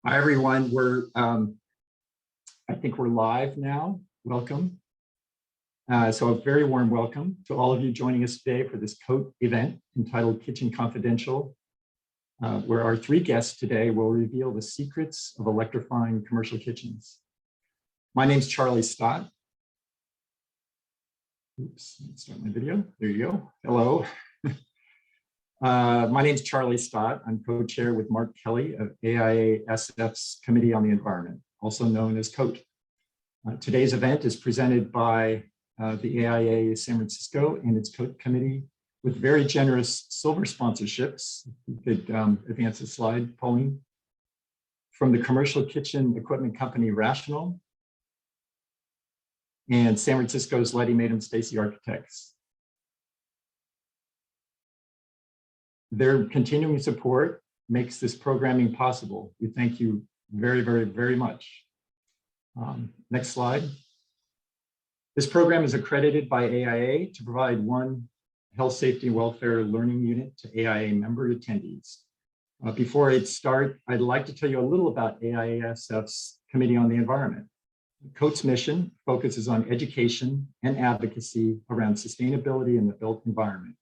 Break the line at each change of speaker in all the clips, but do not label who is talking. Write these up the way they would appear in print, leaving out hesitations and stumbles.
Hi, everyone. I think we're live now. Welcome. So a very warm welcome to all of you joining us today for this COTE event entitled Kitchen Confidential, where our three guests today will reveal the secrets of electrifying commercial kitchens. My name's Charlie Stott. Oops, let's start my video. There you go. Hello. My name is Charlie Stott. I'm co-chair with Mark Kelly of AIASF's Committee on the Environment, also known as COTE. Today's event is presented by the AIA San Francisco and its COTE committee with very generous silver sponsorships. You could advance the slide, Pauline. From the commercial kitchen equipment company Rational and San Francisco's Letty Madam Stacy Architects. Their continuing support makes this programming possible. We thank you very, very, very much. Next slide. This program is accredited by AIA to provide one health, safety, and welfare learning unit to AIA member attendees. Before I start, I'd like to tell you a little about AIASF's Committee on the Environment. COTE's mission focuses on education and advocacy around sustainability in the built environment.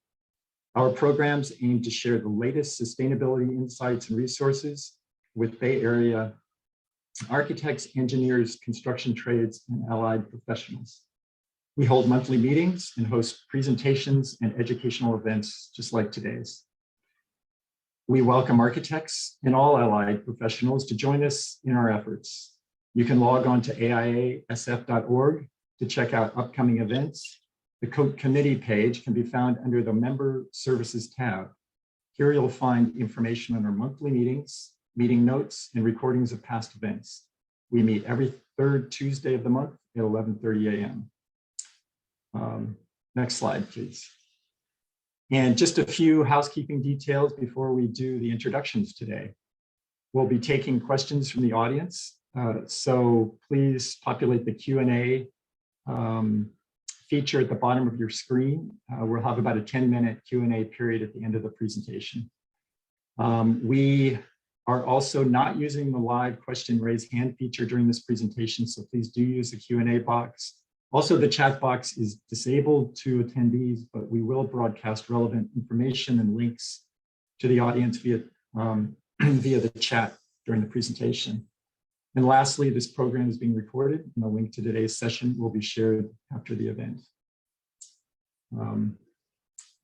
Our programs aim to share the latest sustainability insights and resources with Bay Area architects, engineers, construction trades, and allied professionals. We hold monthly meetings and host presentations and educational events just like today's. We welcome architects and all allied professionals to join us in our efforts. You can log on to AIASF.org to check out upcoming events. The COTE committee page can be found under the Member Services tab. Here you'll find information on our monthly meetings, meeting notes, and recordings of past events. We meet every third Tuesday of the month at 11:30 a.m. Next slide, please. And just a few housekeeping details before we do the introductions today. We'll be taking questions from the audience, so please populate the Q&A feature at the bottom of your screen. We'll have about a 10-minute Q&A period at the end of the presentation. We are also not using the live question raise hand feature during this presentation, so please do use the Q&A box. Also, the chat box is disabled to attendees, but we will broadcast relevant information and links to the audience via the chat during the presentation. And lastly, this program is being recorded, and a link to today's session will be shared after the event.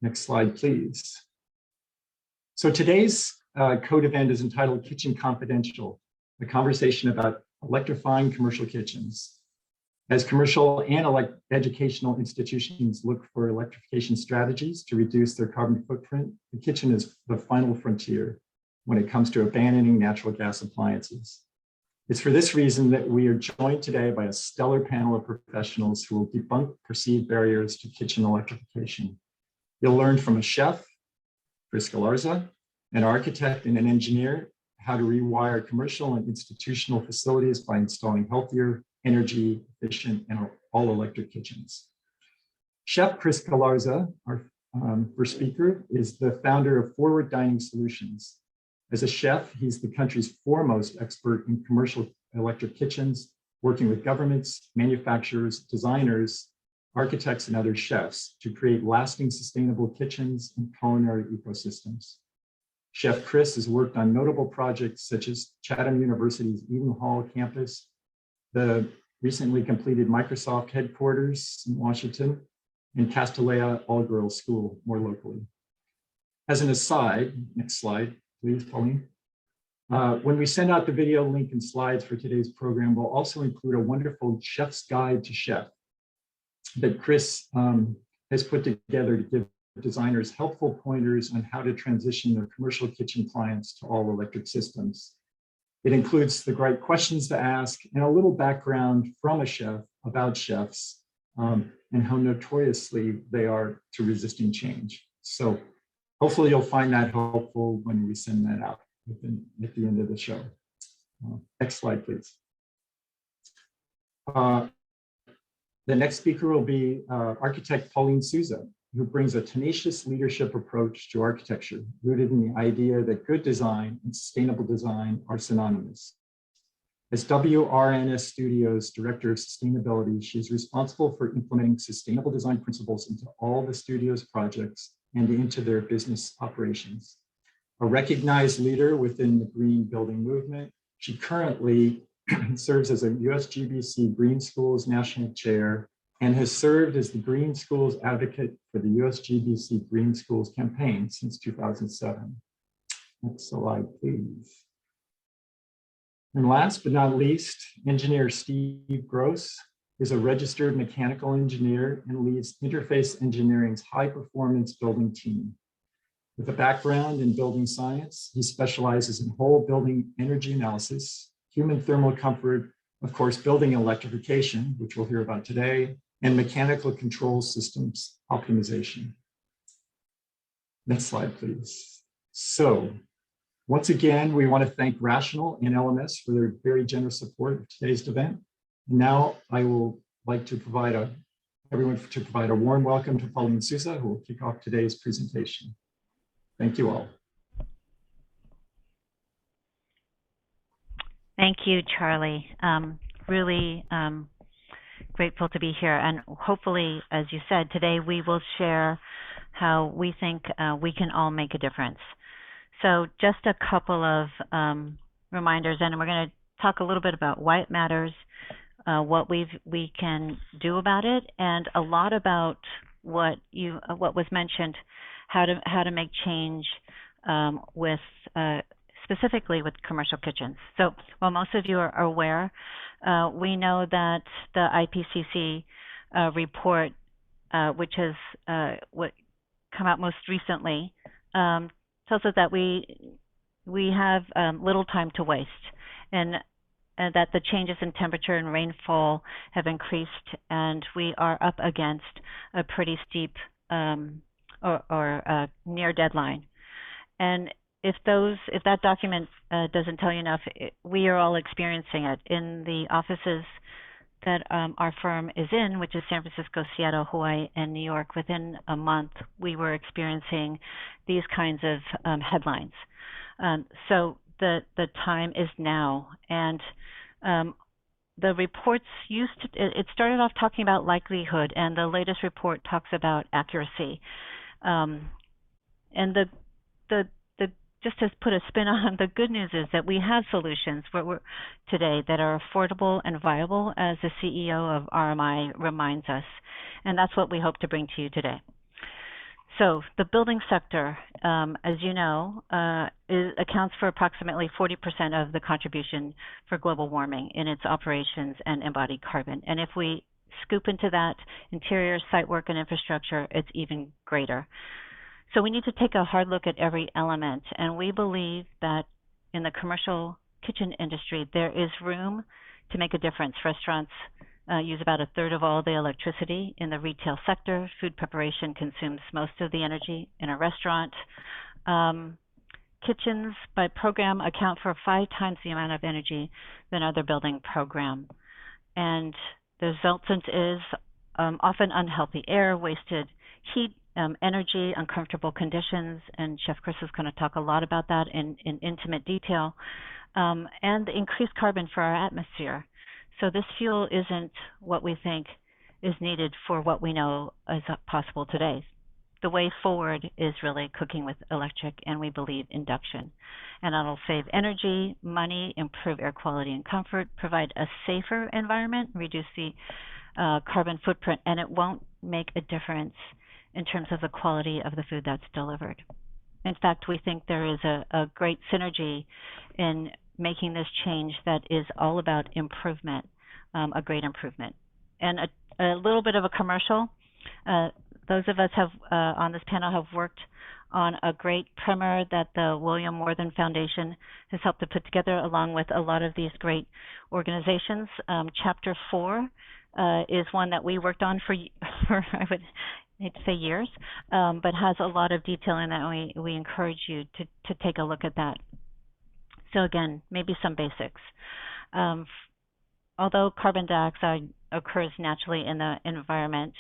Next slide, please. So today's COTE event is entitled Kitchen Confidential, a conversation about electrifying commercial kitchens. As commercial and educational institutions look for electrification strategies to reduce their carbon footprint, the kitchen is the final frontier when it comes to abandoning natural gas appliances. It's for this reason that we are joined today by a stellar panel of professionals who will debunk perceived barriers to kitchen electrification. You'll learn from a chef, Chris Galarza, an architect and an engineer, how to rewire commercial and institutional facilities by installing healthier, energy efficient, and all electric kitchens. Chef Chris Galarza, our first speaker, is the founder of Forward Dining Solutions. As a chef, he's the country's foremost expert in commercial electric kitchens, working with governments, manufacturers, designers, architects, and other chefs to create lasting, sustainable kitchens and culinary ecosystems. Chef Chris has worked on notable projects such as Chatham University's Eden Hall campus, the recently completed Microsoft headquarters in Washington, and Castellea All-Girls School more locally. As an aside, next slide, please, Pauline. When we send out the video link and slides for today's program, we'll also include a wonderful chef's guide to chef. that Chris has put together to give designers helpful pointers on how to transition their commercial kitchen clients to all electric systems. It includes the right questions to ask and a little background from a chef about chefs and how notoriously they are to resisting change. So hopefully you'll find that helpful when we send that out at the end of the show. Next slide, please. The next speaker will be architect Pauline Souza, who brings a tenacious leadership approach to architecture, rooted in the idea that good design and sustainable design are synonymous. As WRNS Studios Director of Sustainability, she is responsible for implementing sustainable design principles into all the studio's projects and into their business operations. A recognized leader within the green building movement, she currently serves as a USGBC Green Schools National Chair and has served as the Green Schools Advocate for the USGBC Green Schools campaign since 2007. Next slide, please. And last but not least, engineer Steve Gross is a registered mechanical engineer and leads Interface Engineering's high-performance building team. With a background in building science, he specializes in whole building energy analysis, human thermal comfort, of course, building electrification, which we'll hear about today, and mechanical control systems optimization. Next slide, please. So, once again, we want to thank Rational and LMS for their very generous support of today's event. Now, I will like to provide everyone to provide a warm welcome to Pauline Souza, who will kick off today's presentation. Thank you all.
Thank you, Charlie. Really grateful to be here. And hopefully, as you said, today we will share how we think we can all make a difference. So just a couple of reminders, and we're going to talk a little bit about why it matters, what we can do about it, and a lot about what was mentioned, how to make change with specifically with commercial kitchens. So while most of you are aware, we know that the IPCC report, which has come out most recently, tells us that we have little time to waste, and that the changes in temperature and rainfall have increased, and we are up against a pretty steep or near deadline. And if that document doesn't tell you enough, we are all experiencing it in the offices that our firm is in, which is San Francisco, Seattle, Hawaii, and New York. Within a month, we were experiencing these kinds of headlines. So the time is now, and the reports it started off talking about likelihood, and the latest report talks about accuracy. And just to put a spin on, the good news is that we have solutions today that are affordable and viable, as the CEO of RMI reminds us, and that's what we hope to bring to you today. So the building sector, as you know, accounts for approximately 40% of the contribution for global warming in its operations and embodied carbon. And if we scoop into that interior site work and infrastructure, it's even greater. So we need to take a hard look at every element, and we believe that in the commercial kitchen industry, there is room to make a difference. Restaurants use about a third of all the electricity in the retail sector. Food preparation consumes most of the energy in a restaurant. Kitchens by program account for 5 times the amount of energy than other building program. And the resultant is often unhealthy air, wasted heat, energy, uncomfortable conditions, and Chef Chris is going to talk a lot about that in intimate detail, and the increased carbon for our atmosphere. So this fuel isn't what we think is needed for what we know is possible today. The way forward is really cooking with electric, and we believe induction. And that'll save energy, money, improve air quality and comfort, provide a safer environment, reduce the carbon footprint, and it won't make a difference in terms of the quality of the food that's delivered. In fact, we think there is a great synergy in making this change that is all about improvement, a great improvement. And a little bit of a commercial. Those of us have on this panel have worked on a great primer that the William Worthen Foundation has helped to put together along with a lot of these great organizations. Chapter 4 is one that we worked on for I would hate to say years, but has a lot of detail in that, and we encourage you to take a look at that. So again, maybe some basics. Although carbon dioxide occurs naturally in the environment,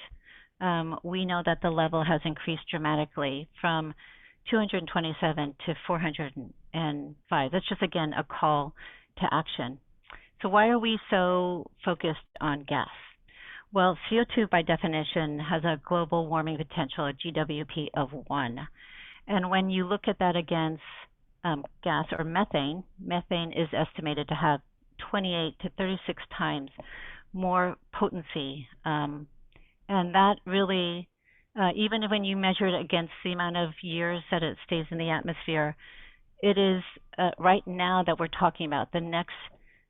we know that the level has increased dramatically from 227 to 405. That's just, again, a call to action. So why are we so focused on gas? Well, CO2 by definition has a global warming potential, a GWP of 1. And when you look at that against gas or methane, methane is estimated to have 28 to 36 times more potency. And that really, even when you measure it against the amount of years that it stays in the atmosphere, it is right now that we're talking about the next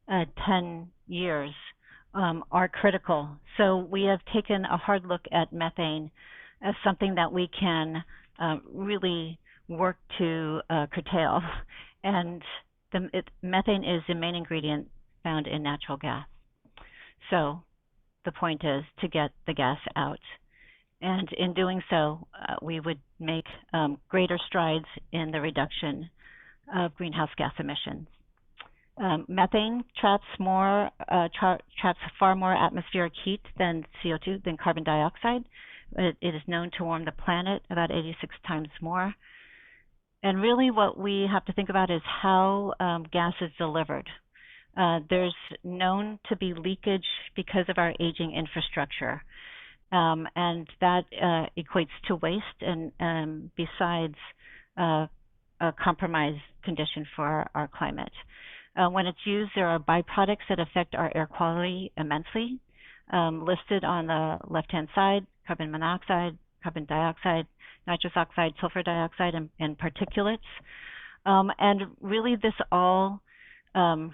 10 years are critical. So we have taken a hard look at methane as something that we can really work to curtail. And methane is the main ingredient found in natural gas. So the point is to get the gas out. And in doing so, we would make greater strides in the reduction of greenhouse gas emissions. Methane traps far more atmospheric heat than CO2, than carbon dioxide. It is known to warm the planet about 86 times more. And really what we have to think about is how gas is delivered. There's known to be leakage because of our aging infrastructure. And that equates to waste and besides a compromised condition for our climate. When it's used, there are byproducts that affect our air quality immensely. Listed on the left-hand side, carbon monoxide, carbon dioxide, nitrous oxide, sulfur dioxide, and particulates. And really this all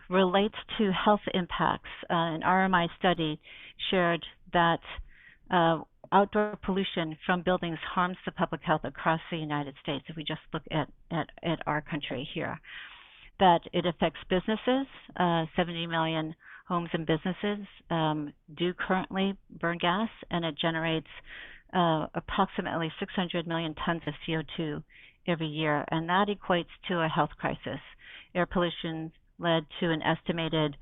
relates to health impacts. An RMI study shared that outdoor pollution from buildings harms the public health across the United States. If we just look at our country here, that it affects businesses. 70 million homes and businesses do currently burn gas, and it generates approximately 600 million tons of CO2 every year, and that equates to a health crisis. Air pollution led to an estimated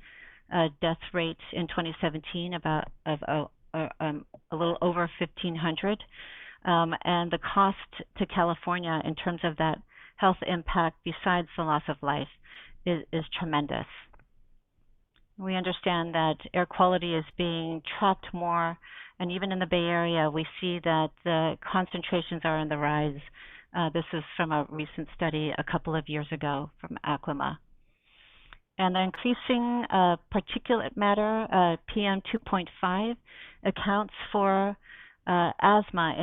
death rate in 2017 of a little over 1,500, and the cost to California in terms of that health impact, besides the loss of life, is tremendous. We understand that air quality is being trapped more, and even in the Bay Area, we see that the concentrations are on the rise. This is from a recent study a couple of years ago from Aclima. And the increasing particulate matter, PM 2.5, accounts for asthma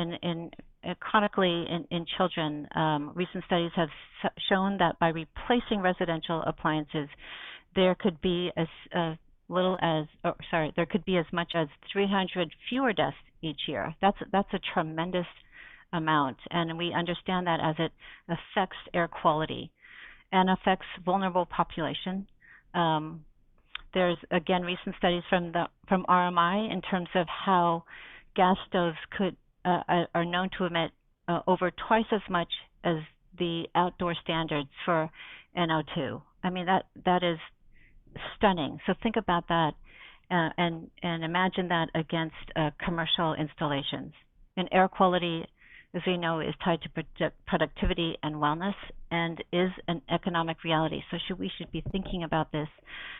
chronically in children. Recent studies have shown that by replacing residential appliances, there could be there could be as much as 300 fewer deaths each year. That's a tremendous amount, and we understand that as it affects air quality and affects vulnerable population. There's again recent studies from RMI in terms of how gas stoves are known to emit over twice as much as the outdoor standards for NO2. I mean, that is stunning. So think about that and imagine that against commercial installations. And air quality, as we know, is tied to productivity and wellness and is an economic reality. So we should be thinking about this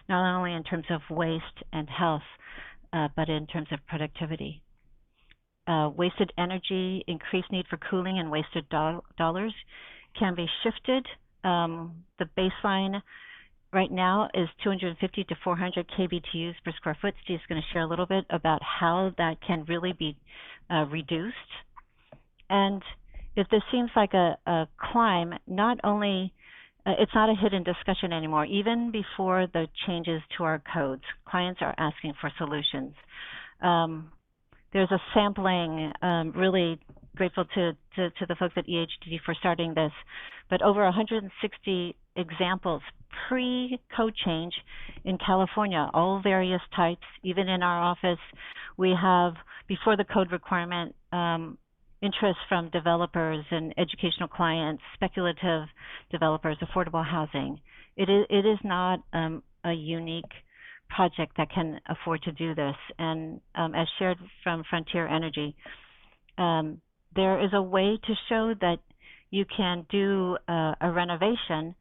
not only in terms of waste and health, but in terms of productivity. Wasted energy, increased need for cooling, and wasted dollars can be shifted. The baseline right now is 250 to 400 kBTUs per square foot. Steve's going to share a little bit about how that can really be reduced. And if this seems like a climb, not only, it's not a hidden discussion anymore. Even before the changes to our codes, clients are asking for solutions. there's a sampling, really grateful to the folks at EHDD for starting this, but over 160 examples pre-code change in California, all various types. Even in our office, we have, before the code requirement, interest from developers and educational clients, speculative developers, affordable housing. It is not a unique project that can afford to do this. And as shared from Frontier Energy, there is a way to show that you can do a renovation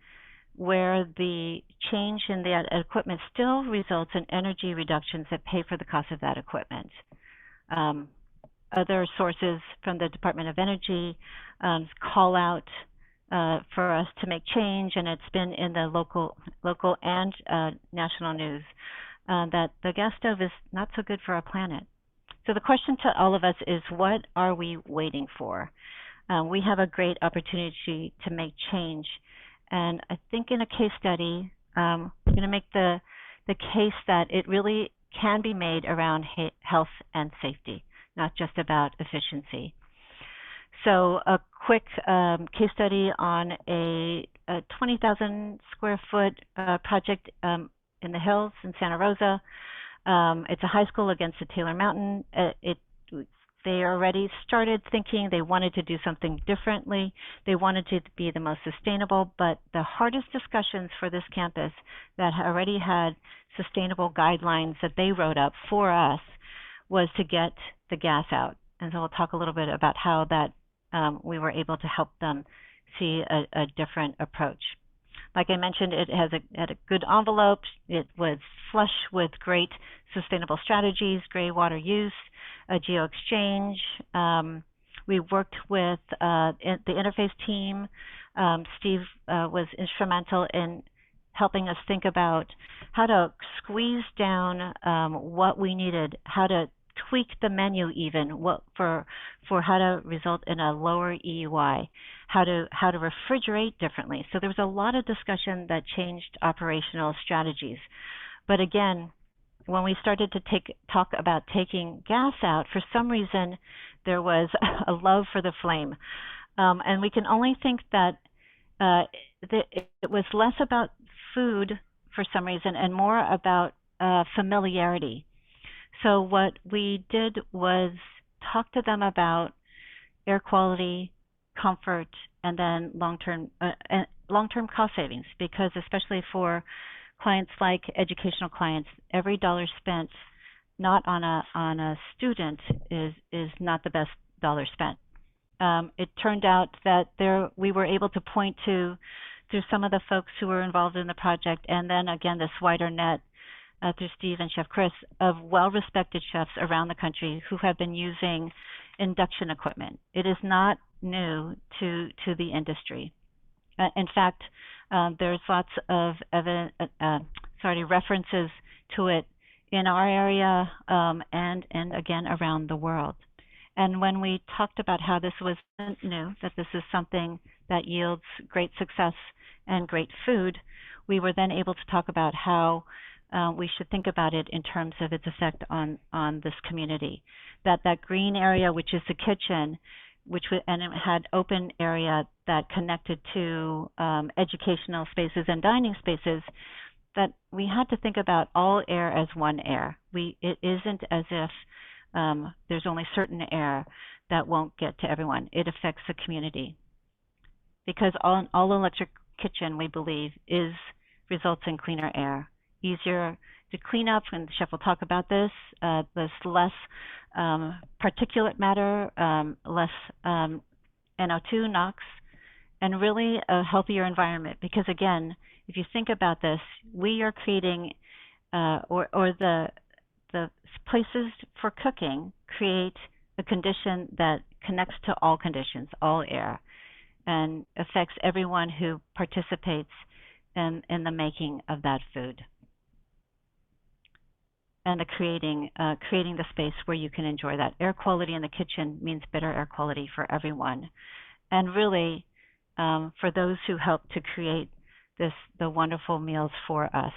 where the change in the equipment still results in energy reductions that pay for the cost of that equipment. Other sources from the Department of Energy call out for us to make change, and it's been in the local and national news, that the gas stove is not so good for our planet. So the question to all of us is, what are we waiting for? We have a great opportunity to make change. And I think in a case study, we're going to make the case that it really can be made around health and safety, not just about efficiency. So a quick case study on a 20,000 square foot project in the hills in Santa Rosa. It's a high school against the Taylor Mountain. They already started thinking they wanted to do something differently. They wanted to be the most sustainable, but the hardest discussions for this campus that already had sustainable guidelines that they wrote up for us was to get the gas out. And so we'll talk a little bit about how that we were able to help them see a different approach. Like I mentioned, it had a good envelope. It was flush with great sustainable strategies, gray water use, geo-exchange. We worked with the interface team. Steve was instrumental in helping us think about how to squeeze down what we needed, how to tweak the menu even for how to result in a lower EUI, how to refrigerate differently. So there was a lot of discussion that changed operational strategies. But again, when we started to talk about taking gas out, for some reason there was a love for the flame. And we can only think that it was less about food for some reason and more about familiarity. So what we did was talk to them about air quality, comfort, and then long-term cost savings, because especially for clients like educational clients, every dollar spent not on a student is not the best dollar spent. It turned out that we were able to point to through some of the folks who were involved in the project, and then again this wider net through Steve and Chef Chris, of well-respected chefs around the country who have been using induction equipment. It is not new to the industry. In fact, there's lots of references to it in our area and again around the world. And when we talked about how this wasn't new, that this is something that yields great success and great food, we were then able to talk about how we should think about it in terms of its effect on this community. That green area, which is the kitchen, and it had open area that connected to educational spaces and dining spaces, that we had to think about all air as one air. It isn't as if there's only certain air that won't get to everyone. It affects the community. Because all electric kitchen, we believe, results in cleaner air. Easier to clean up, and the chef will talk about this. There's less particulate matter, less NO2, NOx, and really a healthier environment. Because again, if you think about this, we are creating, or the places for cooking create a condition that connects to all conditions, all air, and affects everyone who participates in the making of that food. And creating the space where you can enjoy that. Air quality in the kitchen means better air quality for everyone. And really, for those who help to create the wonderful meals for us,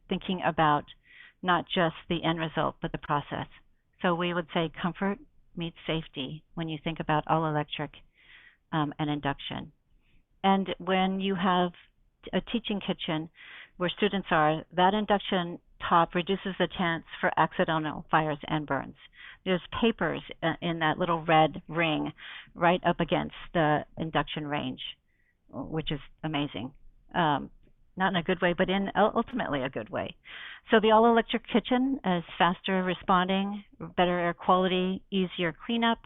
thinking about not just the end result, but the process. So we would say comfort meets safety when you think about all electric and induction. And when you have a teaching kitchen where students are, that induction top reduces the chance for accidental fires and burns. There's papers in that little red ring right up against the induction range, which is amazing. Not in a good way, but in ultimately a good way. So the all-electric kitchen is faster responding, better air quality, easier cleanup.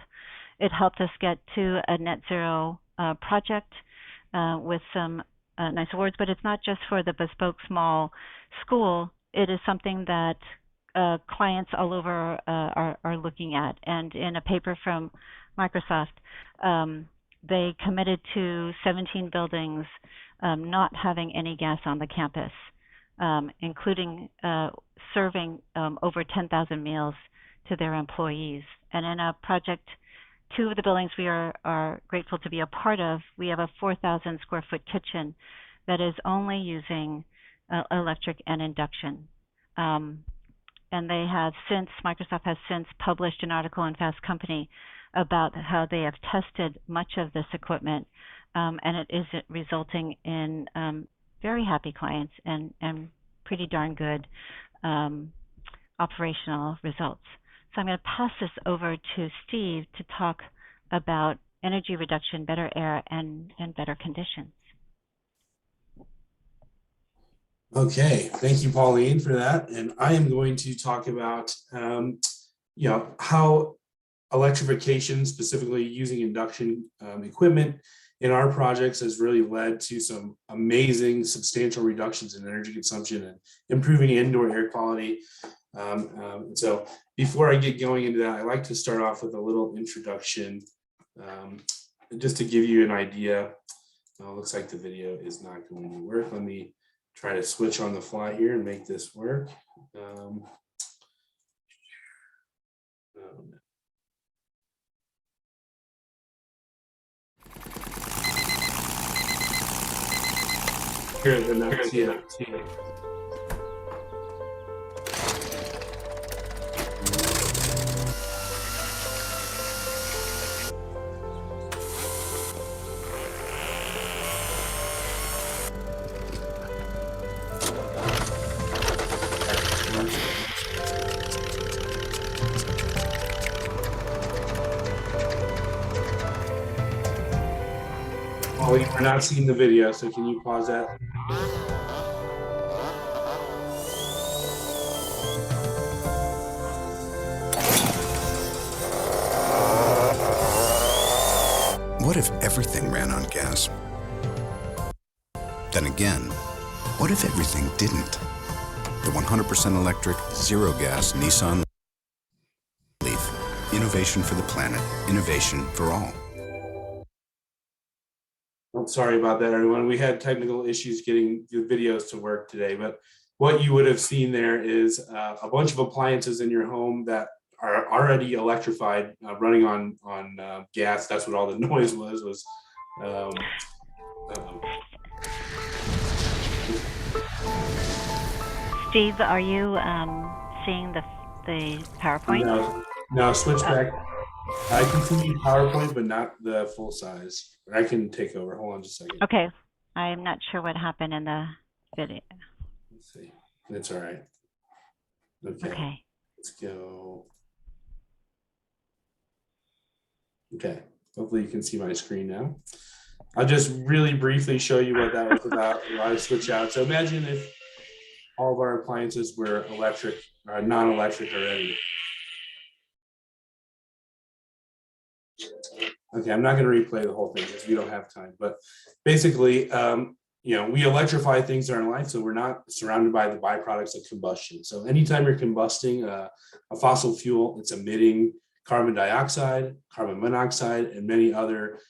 It helped us get to a net zero project with some nice awards, but it's not just for the bespoke small school. It is something that clients all over are looking at. And in a paper from Microsoft, they committed to 17 buildings not having any gas on the campus, including serving over 10,000 meals to their employees. And in a project, 2 of the buildings we are grateful to be a part of, we have a 4,000 square foot kitchen that is only using electric and induction. And they have since, Microsoft has since published an article in Fast Company about how they have tested much of this equipment, and it is resulting in very happy clients and pretty darn good operational results. So I'm going to pass this over to Steve to talk about energy reduction, better air, and better conditions.
Okay, thank you, Pauline, for that. And I am going to talk about, how electrification, specifically using induction equipment in our projects, has really led to some amazing, substantial reductions in energy consumption and improving indoor air quality. So before I get going into that, I like to start off with a little introduction, just to give you an idea. Looks like the video is not going to work. Let me try to switch on the fly here and make this work. Here, the next, yeah. Oh, we're not seeing the video, so can you pause that?
What if everything ran on gas? Then again, what if everything didn't? The 100% electric, zero gas Nissan Leaf. Innovation for the planet, innovation for all.
I'm sorry about that, everyone. We had technical issues getting the videos to work today, but what you would have seen there is a bunch of appliances in your home that are already electrified, running on gas. That's what all the noise was.
Steve, are you seeing the PowerPoint?
No, switch back. I can see PowerPoint, but not the full size. I can take over. Hold on just a second.
Okay. I'm not sure what happened in the video.
Let's see. It's all right.
Okay.
Let's go. Okay. Hopefully you can see my screen now. I'll just really briefly show you what that was about. I switch out. So imagine if all of our appliances were electric or non-electric already. Okay, I'm not going to replay the whole thing because we don't have time. But basically, we electrify things in our life, so we're not surrounded by the byproducts of combustion. So anytime you're combusting a fossil fuel, it's emitting carbon dioxide, carbon monoxide, and many other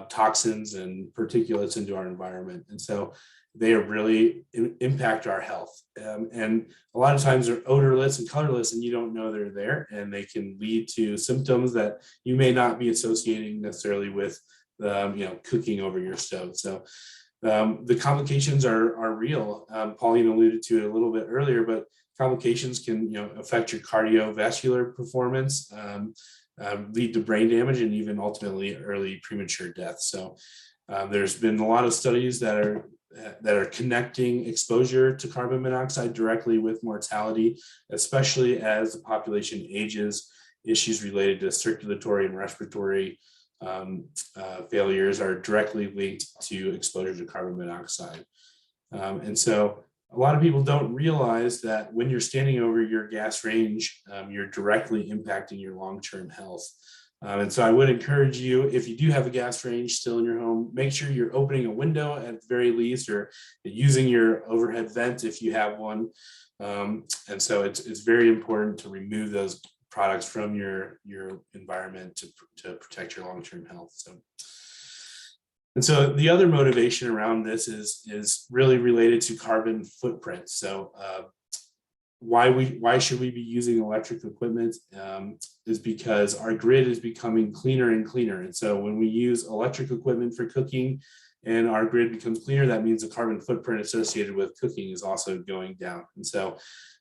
toxins and particulates into our environment. And so they really impact our health. And a lot of times they're odorless and colorless, and you don't know they're there, and they can lead to symptoms that you may not be associating necessarily with cooking over your stove. So the complications are real. Pauline alluded to it a little bit earlier, but complications can affect your cardiovascular performance, lead to brain damage, and even ultimately early premature death. So there's been a lot of studies that are connecting exposure to carbon monoxide directly with mortality, especially as the population ages. Issues related to circulatory and respiratory failures are directly linked to exposure to carbon monoxide. And so a lot of people don't realize that when you're standing over your gas range, you're directly impacting your long-term health. And so I would encourage you, if you do have a gas range still in your home, make sure you're opening a window at the very least, or using your overhead vent if you have one. And so it's very important to remove those products from your environment to protect your long-term health. And so the other motivation around this is really related to carbon footprint. So why should we be using electric equipment is because our grid is becoming cleaner and cleaner. And so when we use electric equipment for cooking and our grid becomes cleaner, that means the carbon footprint associated with cooking is also going down. And so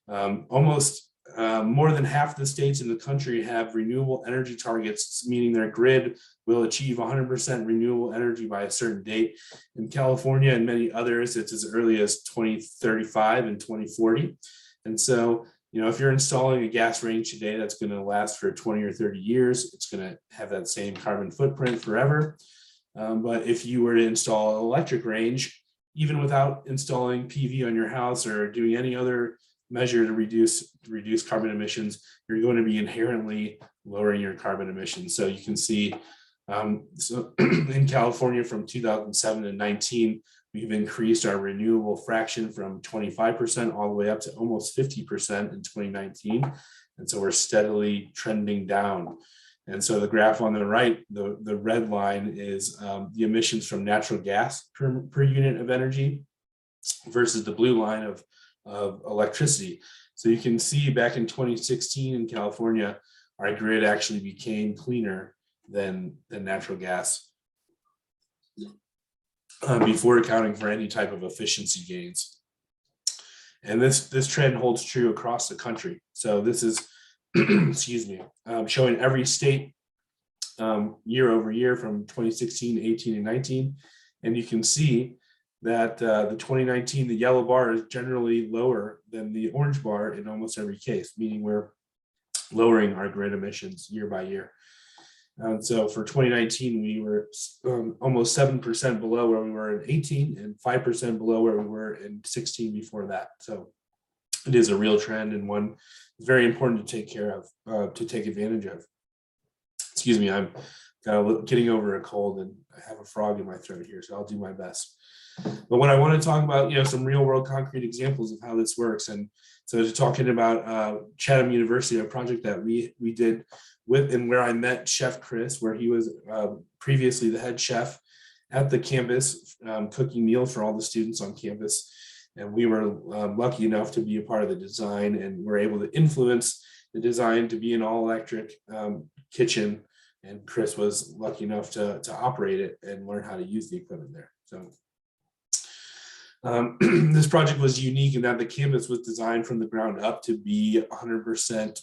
almost more than half the states in the country have renewable energy targets, meaning their grid will achieve 100% renewable energy by a certain date. In California and many others, it's as early as 2035 and 2040. And so, if you're installing a gas range today that's going to last for 20 or 30 years, it's going to have that same carbon footprint forever. But if you were to install an electric range, even without installing PV on your house or doing any other measure to reduce carbon emissions, you're going to be inherently lowering your carbon emissions. So you can see so in California from 2007 to 19, we've increased our renewable fraction from 25% all the way up to almost 50% in 2019. And so we're steadily trending down. And so the graph on the right, the red line is the emissions from natural gas per unit of energy versus the blue line of electricity. So you can see back in 2016 in California, our grid actually became cleaner than natural gas before accounting for any type of efficiency gains. And this trend holds true across the country. So this is, excuse me, showing every state year over year from 2016, 18, and 19. And you can see that the 2019, the yellow bar is generally lower than the orange bar in almost every case, meaning we're lowering our grid emissions year by year. And so for 2019, we were almost 7% below where we were in 18 and 5% below where we were in 16 before that. So it is a real trend and one very important to take care of, to take advantage of. Excuse me, I'm getting over a cold and I have a frog in my throat here, so I'll do my best. But what I want to talk about, some real world concrete examples of how this works. And so talking about Chatham University, a project that we did with and where I met Chef Chris, where he was previously the head chef at the campus, cooking meals for all the students on campus. And we were lucky enough to be a part of the design and were able to influence the design to be an all electric kitchen. And Chris was lucky enough to operate it and learn how to use the equipment there. So this project was unique in that the campus was designed from the ground up to be 100%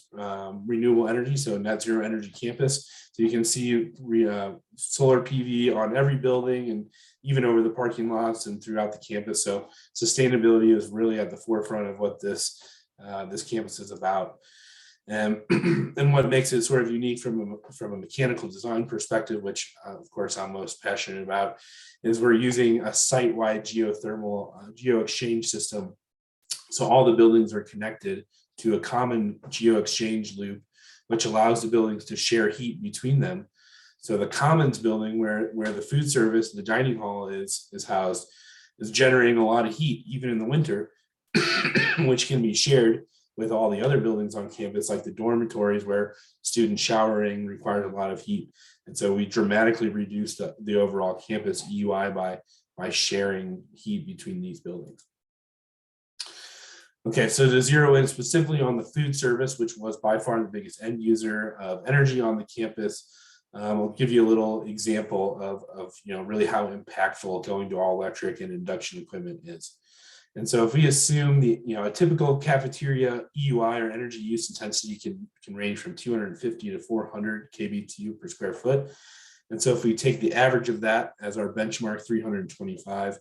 renewable energy, so net zero energy campus. So you can see solar PV on every building and even over the parking lots and throughout the campus. So sustainability is really at the forefront of what this campus is about. And what makes it sort of unique from a mechanical design perspective, which of course I'm most passionate about, is we're using a site-wide geothermal geo-exchange system. So all the buildings are connected to a common geo-exchange loop, which allows the buildings to share heat between them. So the commons building where the food service, the dining hall is housed, is generating a lot of heat, even in the winter, which can be shared with all the other buildings on campus, like the dormitories where student showering requires a lot of heat. And so we dramatically reduced the overall campus EUI by sharing heat between these buildings. Okay, so to zero in specifically on the food service, which was by far the biggest end user of energy on the campus, I'll give you a little example of really how impactful going to all electric and induction equipment is. And so if we assume a typical cafeteria EUI or energy use intensity can range from 250 to 400 kBTU per square foot. And so if we take the average of that as our benchmark 325,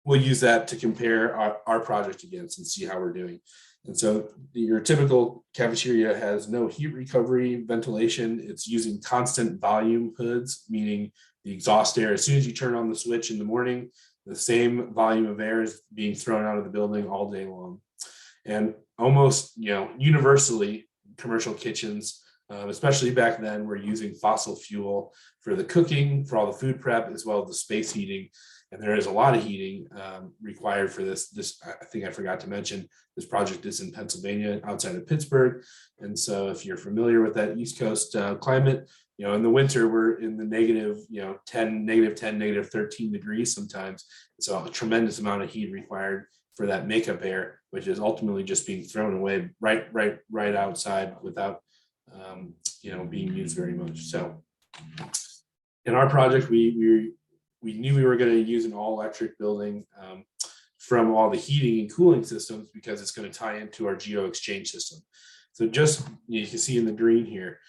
we'll use that to compare our project against and see how we're doing. And so your typical cafeteria has no heat recovery, ventilation. It's using constant volume hoods, meaning the exhaust air, as soon as you turn on the switch in the morning, the same volume of air is being thrown out of the building all day long. And almost, universally, commercial kitchens, especially back then, were using fossil fuel for the cooking, for all the food prep, as well as the space heating. And there is a lot of heating required for this. I think I forgot to mention, this project is in Pennsylvania, outside of Pittsburgh. And so if you're familiar with that East Coast climate, in the winter, we're in the negative 10, negative 13 degrees sometimes. So a tremendous amount of heat required for that makeup air, which is ultimately just being thrown away right outside without, being used very much. So in our project, we knew we were going to use an all electric building from all the heating and cooling systems, because it's going to tie into our geo exchange system. So just, you can see in the green here,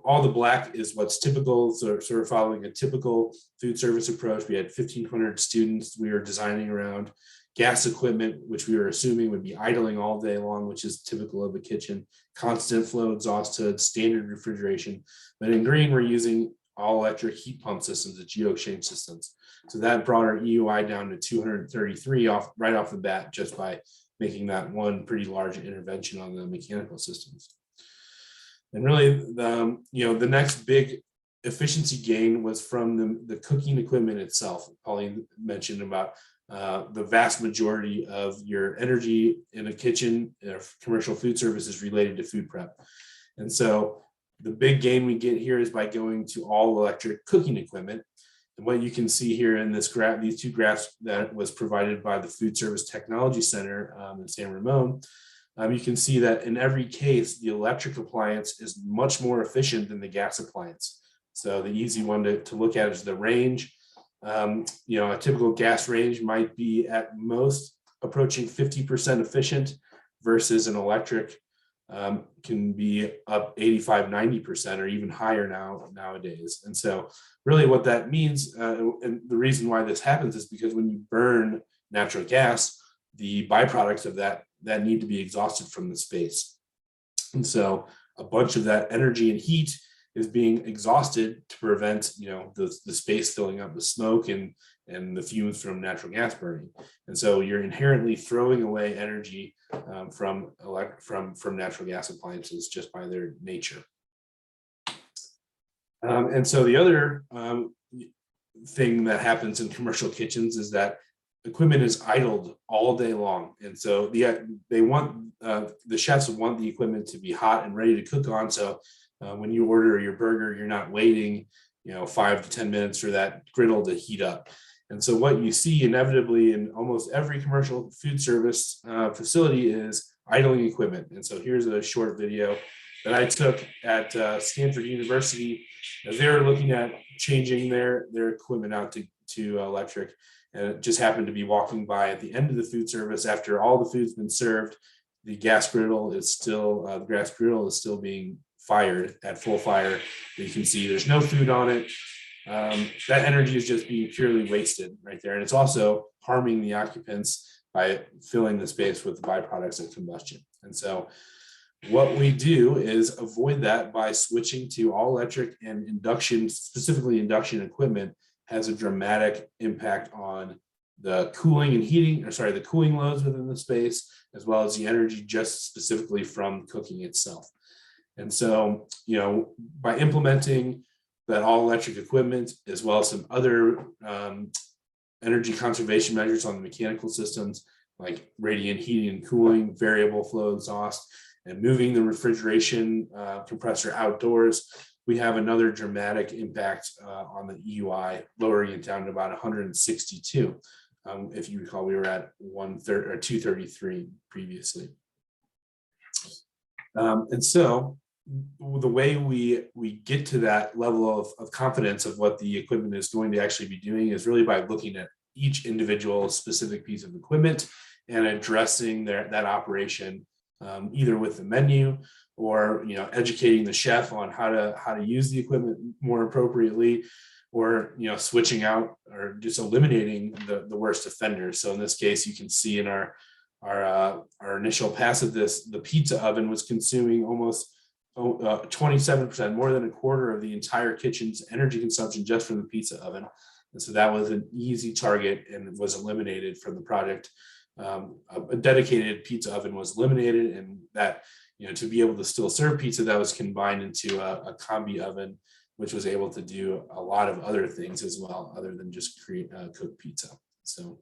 all the black is what's typical, so sort of following a typical food service approach. We had 1,500 students we were designing around. Gas equipment, which we were assuming would be idling all day long, which is typical of a kitchen. Constant flow exhaust hoods, standard refrigeration. But in green, we're using all electric heat pump systems, the geo exchange systems. So that brought our EUI down to 233 right off the bat, just by making that one pretty large intervention on the mechanical systems. And really, the next big efficiency gain was from the cooking equipment itself. Pauline mentioned about the vast majority of your energy in a kitchen, commercial food service, is related to food prep. And so the big gain we get here is by going to all electric cooking equipment. And what you can see here in this graph, these two graphs that was provided by the Food Service Technology Center in San Ramon, you can see that in every case, the electric appliance is much more efficient than the gas appliance. So the easy one to look at is the range. A typical gas range might be at most approaching 50% efficient, versus an electric can be up 85, 90% or even higher nowadays. And so really what that means, and the reason why this happens, is because when you burn natural gas, the byproducts of that need to be exhausted from the space. And so a bunch of that energy and heat is being exhausted to prevent, the space filling up with smoke and the fumes from natural gas burning. And so you're inherently throwing away energy from natural gas appliances just by their nature. And so the other thing that happens in commercial kitchens is that equipment is idled all day long. And so the chefs want the equipment to be hot and ready to cook on. So when you order your burger, you're not waiting, 5 to 10 minutes for that griddle to heat up. And so what you see inevitably in almost every commercial food service facility is idling equipment. And so here's a short video that I took at Stanford University as they were looking at changing their equipment out to electric. And it just happened to be walking by at the end of the food service after all the food's been served. The gas griddle is still being fired at full fire. You can see there's no food on it. That energy is just being purely wasted right there. And it's also harming the occupants by filling the space with the byproducts of combustion. And so what we do is avoid that by switching to all electric, and induction, specifically induction equipment, has a dramatic impact on the cooling and heating, the cooling loads within the space, as well as the energy just specifically from cooking itself. And so, by implementing that all electric equipment, as well as some other energy conservation measures on the mechanical systems, like radiant heating and cooling, variable flow exhaust, and moving the refrigeration compressor outdoors, we have another dramatic impact on the EUI, lowering it down to about 162. If you recall, we were at 233 previously. And so the way we get to that level of confidence of what the equipment is going to actually be doing is really by looking at each individual specific piece of equipment and addressing that operation, either with the menu or educating the chef on how to use the equipment more appropriately, or switching out or just eliminating the worst offenders. So in this case, you can see in our initial pass of this, the pizza oven was consuming almost 27%, more than a quarter of the entire kitchen's energy consumption just from the pizza oven. And so that was an easy target and was eliminated from the project. A dedicated pizza oven was eliminated, and that, to be able to still serve pizza, that was combined into a combi oven, which was able to do a lot of other things as well, other than just cook pizza. So,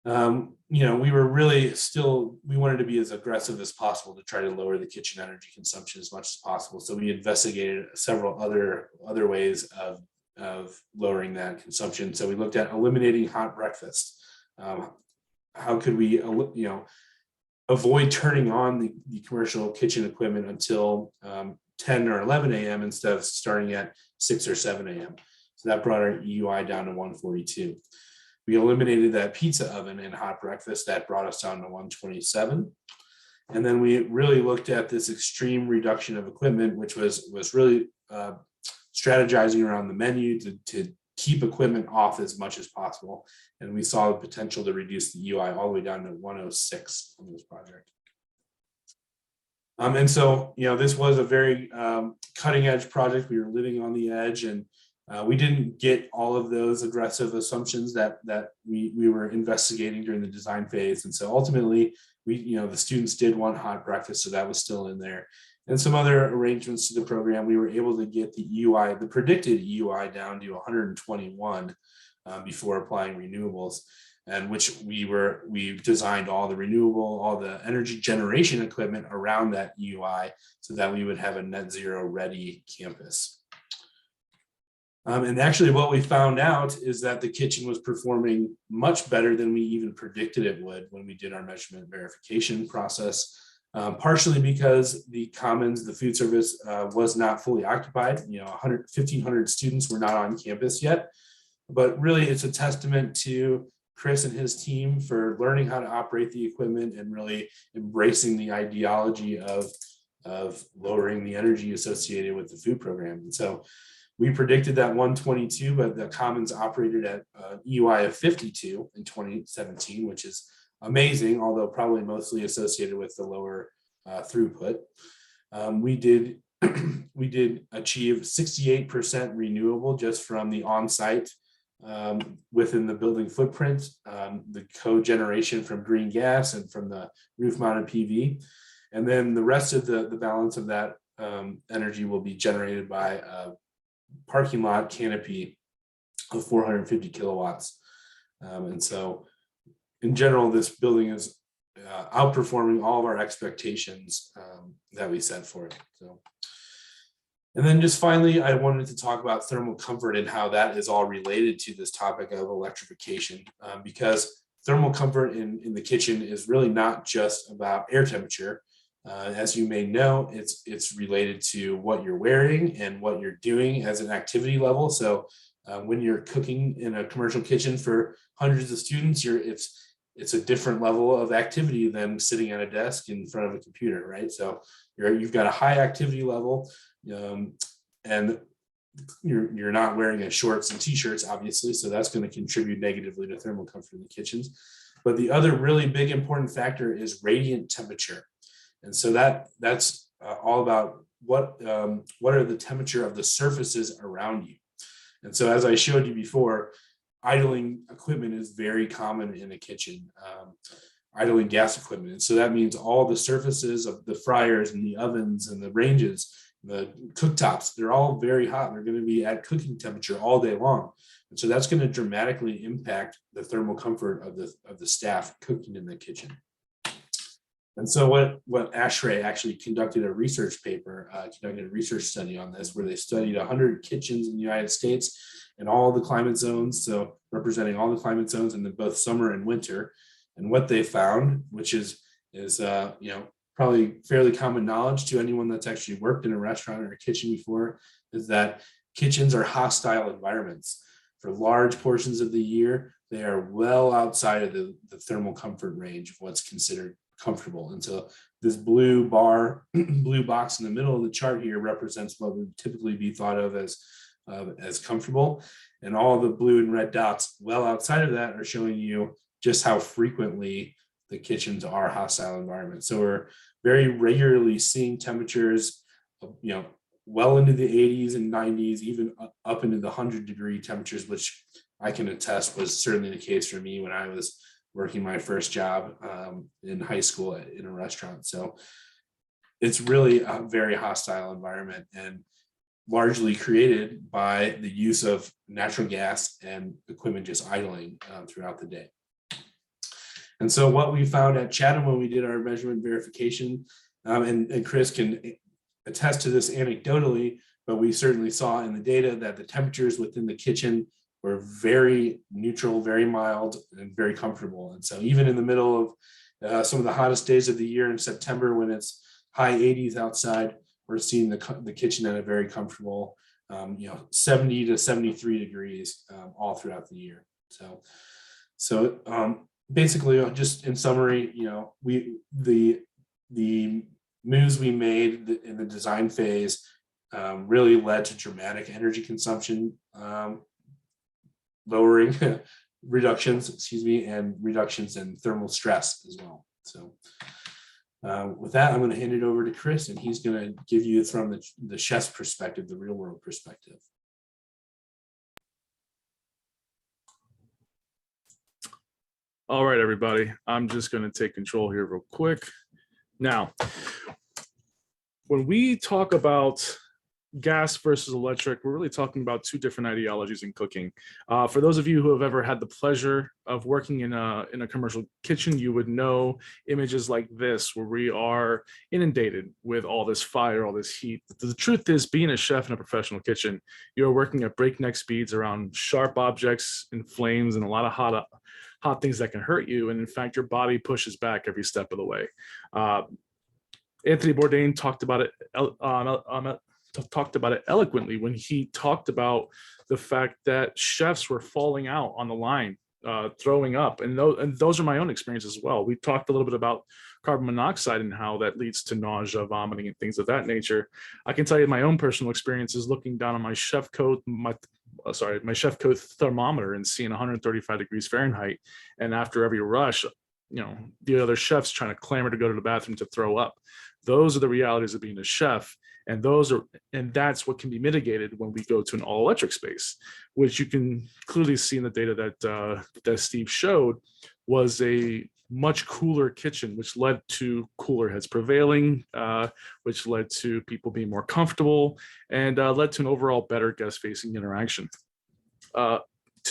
we were really we wanted to be as aggressive as possible to try to lower the kitchen energy consumption as much as possible. So we investigated several other ways of lowering that consumption. So we looked at eliminating hot breakfast. How could we, avoid turning on the commercial kitchen equipment until 10 or 11 a.m. instead of starting at 6 or 7 a.m. So that brought our EUI down to 142. We eliminated that pizza oven and hot breakfast. That brought us down to 127. And then we really looked at this extreme reduction of equipment, which was really strategizing around the menu to keep equipment off as much as possible. And we saw the potential to reduce the EUI all the way down to 106 on this project. And so, this was a very cutting edge project. We were living on the edge, and we didn't get all of those aggressive assumptions that we were investigating during the design phase. And so ultimately, the students did want hot breakfast, so that was still in there. And some other arrangements to the program, we were able to get the EUI, the predicted EUI, down to 121 before applying renewables, and which we designed all the energy generation equipment around that EUI so that we would have a net zero ready campus. And actually what we found out is that the kitchen was performing much better than we even predicted it would when we did our measurement verification process. Partially because the commons, the food service, was not fully occupied. 1,500 students were not on campus yet, but really it's a testament to Chris and his team for learning how to operate the equipment and really embracing the ideology of lowering the energy associated with the food program. And so we predicted that 122, but the commons operated at EUI of 52 in 2017, which is amazing, although probably mostly associated with the lower throughput. We did achieve 68% renewable just from the on-site within the building footprint, the cogeneration from green gas and from the roof-mounted PV, and then the rest of the balance of that energy will be generated by a parking lot canopy of 450 kilowatts, and so. In general, this building is outperforming all of our expectations that we set for it. So, and then just finally, I wanted to talk about thermal comfort and how that is all related to this topic of electrification, because thermal comfort in the kitchen is really not just about air temperature. As you may know, it's related to what you're wearing and what you're doing as an activity level. So when you're cooking in a commercial kitchen for hundreds of students, it's a different level of activity than sitting at a desk in front of a computer, right? So you've got a high activity level, and you're not wearing shorts and t-shirts, obviously, so that's going to contribute negatively to thermal comfort in the kitchens. But the other really big important factor is radiant temperature, and so that's all about what are the temperature of the surfaces around you. And so, as I showed you before, idling equipment is very common in a kitchen, idling gas equipment. And so that means all the surfaces of the fryers and the ovens and the ranges, the cooktops, they're all very hot. They're going to be at cooking temperature all day long. And so that's going to dramatically impact the thermal comfort of the staff cooking in the kitchen. And so what ASHRAE actually conducted a research study on this, where they studied 100 kitchens in the United States and all the climate zones, so representing all the climate zones in both summer and winter. And what they found, which is probably fairly common knowledge to anyone that's actually worked in a restaurant or a kitchen before, is that kitchens are hostile environments. for large portions of the year, they are well outside of the thermal comfort range of what's considered comfortable. And so this blue bar, blue box in the middle of the chart here represents what would typically be thought of as comfortable. And all the blue and red dots well outside of that are showing you just how frequently the kitchens are hostile environments. So we're very regularly seeing temperatures, well into the 80s and 90s, even up into the 100-degree temperatures, which I can attest was certainly the case for me when I was working my first job in high school in a restaurant. So it's really a very hostile environment, and largely created by the use of natural gas and equipment just idling throughout the day. And so what we found at Chatham when we did our measurement verification, and Chris can attest to this anecdotally, but we certainly saw in the data that the temperatures within the kitchen were very neutral, very mild, and very comfortable. And so even in the middle of some of the hottest days of the year in September, when it's high 80s outside, we're seeing the kitchen at a very comfortable, 70 to 73 degrees all throughout the year. So basically, just in summary, the moves we made in the design phase really led to dramatic energy consumption lowering reductions in thermal stress as well. So with that, I'm going to hand it over to Chris, and he's going to give you from the chef's perspective, the real world perspective.
All right, everybody, I'm just going to take control here real quick. Now, when we talk about gas versus electric, we're really talking about two different ideologies in cooking. For those of you who have ever had the pleasure of working in a commercial kitchen, you would know images like this, where we are inundated with all this fire, all this heat. The truth is, being a chef in a professional kitchen, you're working at breakneck speeds around sharp objects and flames and a lot of hot things that can hurt you. And in fact, your body pushes back every step of the way. Anthony Bourdain talked about it eloquently when he talked about the fact that chefs were falling out on the line, throwing up, and those are my own experiences as well. We talked a little bit about carbon monoxide and how that leads to nausea, vomiting, and things of that nature. I can tell you my own personal experiences looking down on my chef coat, my chef coat thermometer, and seeing 135 degrees Fahrenheit, and after every rush, the other chefs trying to clamor to go to the bathroom to throw up. Those are the realities of being a chef. And that's what can be mitigated when we go to an all-electric space, which you can clearly see in the data that Steve showed was a much cooler kitchen, which led to cooler heads prevailing, which led to people being more comfortable, and led to an overall better guest-facing interaction. To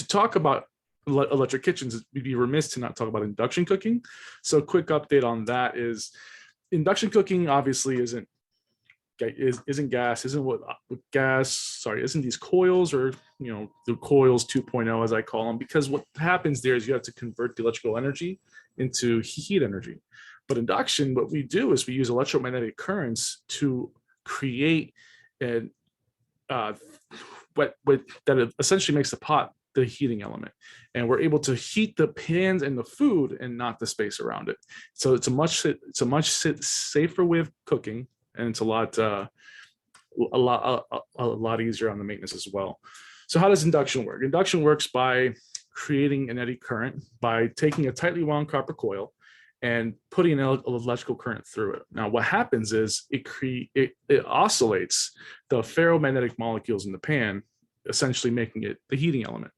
talk about electric kitchens, we'd be remiss to not talk about induction cooking. So quick update on that is induction cooking obviously isn't these coils, or the coils 2.0 as I call them, because what happens there is you have to convert the electrical energy into heat energy. But induction, what we do is we use electromagnetic currents to create that essentially makes the pot the heating element, and we're able to heat the pans and the food and not the space around it. So it's a much safer way of cooking, and it's a lot easier on the maintenance as well. So how does induction work? Induction works by creating an eddy current by taking a tightly wound copper coil and putting an electrical current through it. Now, what happens is it oscillates the ferromagnetic molecules in the pan, essentially making it the heating element.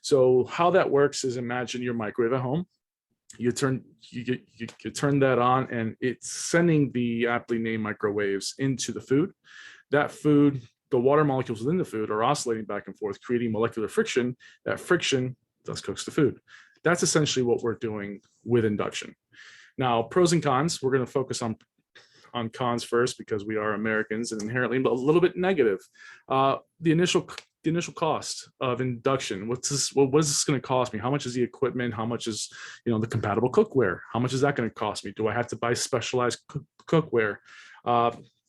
So how that works is, imagine your microwave at home. You turn that on, and it's sending the aptly named microwaves into the food. That food, the water molecules within the food are oscillating back and forth, creating molecular friction. That friction thus cooks the food. That's essentially what we're doing with induction. Now, pros and cons. We're going to focus on cons first because we are Americans and inherently a little bit negative. The initial cost of induction. What is this going to cost me? How much is the equipment? How much is the compatible cookware? How much is that going to cost me? Do I have to buy specialized cookware?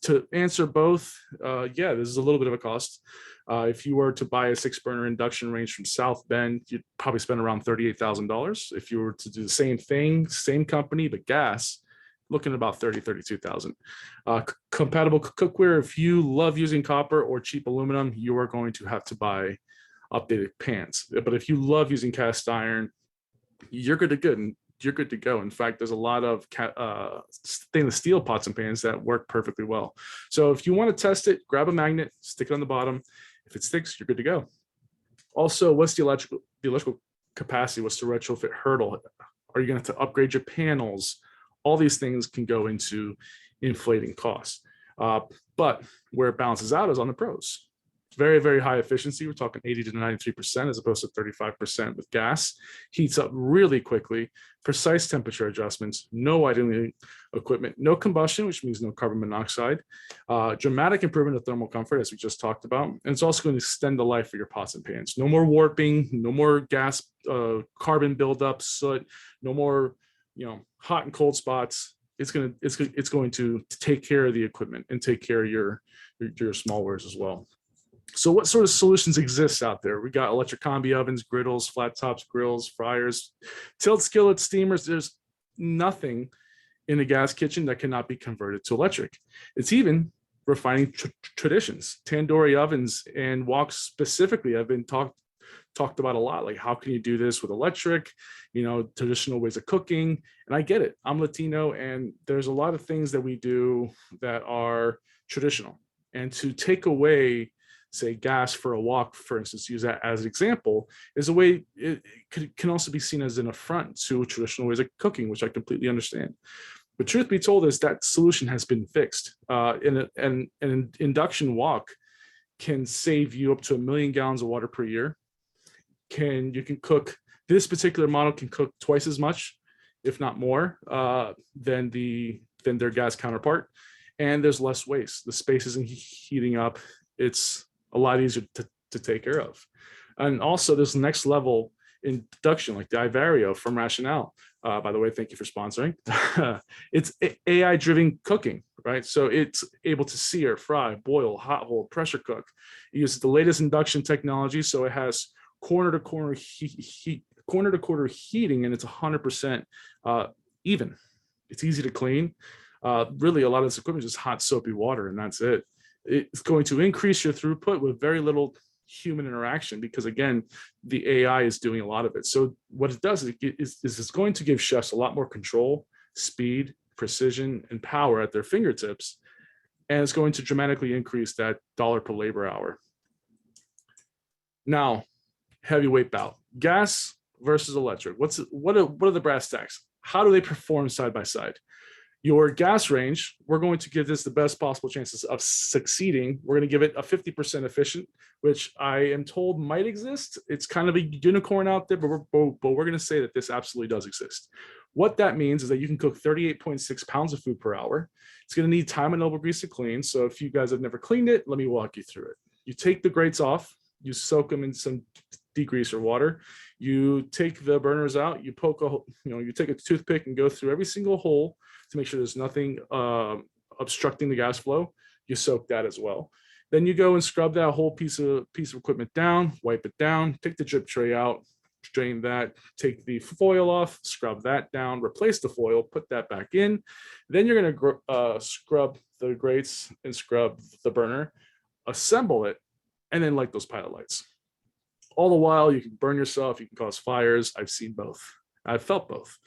To answer both, yeah, this is a little bit of a cost. If you were to buy a 6-burner induction range from South Bend, you'd probably spend around $38,000. If you were to do the same thing, same company, but gas, looking at about $32,000. Compatible cookware, if you love using copper or cheap aluminum, you are going to have to buy updated pans. But if you love using cast iron, you're good to go. You're good to go. In fact, there's a lot of stainless steel pots and pans that work perfectly well. So if you want to test it, grab a magnet, stick it on the bottom. If it sticks, you're good to go. Also, what's the electrical capacity? What's the retrofit hurdle? Are you going to upgrade your panels? All these things can go into inflating costs. But where it balances out is on the pros. Very, very high efficiency. We're talking 80 to 93% as opposed to 35% with gas. Heats up really quickly, precise temperature adjustments, no idling equipment, no combustion, which means no carbon monoxide, dramatic improvement of thermal comfort, as we just talked about. And it's also going to extend the life of your pots and pans. No more warping, no more gas, carbon buildup, soot, no more, hot and cold spots. It's going to take care of the equipment and take care of your small wares as well. So what sort of solutions exist out there? We got electric combi ovens, griddles, flat tops, grills, fryers, tilt skillets, steamers. There's nothing in a gas kitchen that cannot be converted to electric. It's even refining traditions. Tandoori ovens and woks specifically have been talked about a lot. Like, how can you do this with electric, traditional ways of cooking? And I get it. I'm Latino, and there's a lot of things that we do that are traditional. And to take away, say, gas for a wok, for instance, use that as an example, is a way it can also be seen as an affront to traditional ways of cooking, which I completely understand. But truth be told, is that solution has been fixed. An induction wok can save you up to 1 million gallons of water per year. You can cook, this particular model can cook twice as much, if not more, than their gas counterpart. And there's less waste. The space isn't heating up. It's a lot easier to take care of. And also this next level induction, like the iVario from Rationale. By the way, thank you for sponsoring. It's AI driven cooking, right? So it's able to sear, fry, boil, hot hold, pressure cook. It uses the latest induction technology. So it has corner to corner heating, and it's 100% even. It's easy to clean. Really, a lot of this equipment is just hot soapy water, and that's it. It's going to increase your throughput with very little human interaction, because again, the AI is doing a lot of it. So what it does is it's going to give chefs a lot more control, speed, precision, and power at their fingertips, and it's going to dramatically increase that dollar per labor hour. Now, heavyweight bout: gas versus electric. What are the brass tacks? How do they perform side by side? Your gas range, we're going to give this the best possible chances of succeeding. We're going to give it a 50% efficient, which I am told might exist. It's kind of a unicorn out there, but we're going to say that this absolutely does exist. What that means is that you can cook 38.6 pounds of food per hour. It's going to need time and elbow grease to clean. So if you guys have never cleaned it, let me walk you through it. You take the grates off, you soak them in some degreaser water. You take the burners out, you poke you take a toothpick and go through every single hole to make sure there's nothing obstructing the gas flow. You soak that as well. Then you go and scrub that whole piece of equipment down, wipe it down, take the drip tray out, drain that, take the foil off, scrub that down, replace the foil, put that back in. Then you're gonna scrub the grates and scrub the burner, assemble it, and then light those pilot lights. All the while, you can burn yourself, you can cause fires. I've seen both. I've felt both.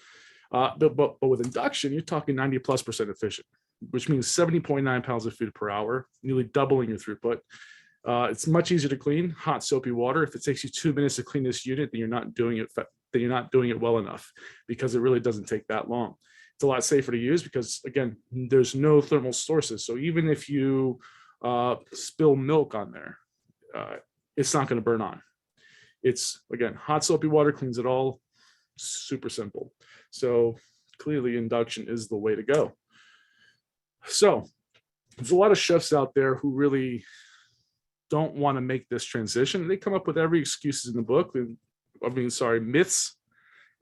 But with induction, you're talking 90+% efficient, which means 70.9 pounds of food per hour, nearly doubling your throughput. It's much easier to clean, hot soapy water. If it takes you 2 minutes to clean this unit, then you're not doing it well enough, because it really doesn't take that long. It's a lot safer to use because, again, there's no thermal sources. So even if you spill milk on there, it's not going to burn on. It's, again, hot soapy water cleans it all. Super simple. So clearly induction is the way to go. So there's a lot of chefs out there who really don't want to make this transition. They come up with every excuses in the book. Myths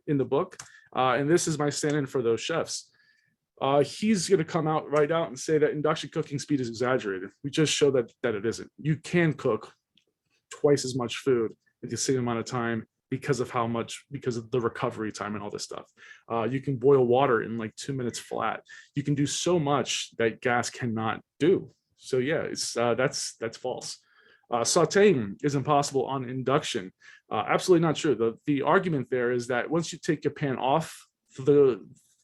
in the book. And this is my stand-in for those chefs. He's going to come out right out and say that induction cooking speed is exaggerated. We just show that it isn't. You can cook twice as much food in the same amount of time because of the recovery time and all this stuff. You can boil water in like 2 minutes flat. You can do so much that gas cannot do. So yeah, it's that's false. Sauteing is impossible on induction. Absolutely not true. The argument there is that once you take your pan off the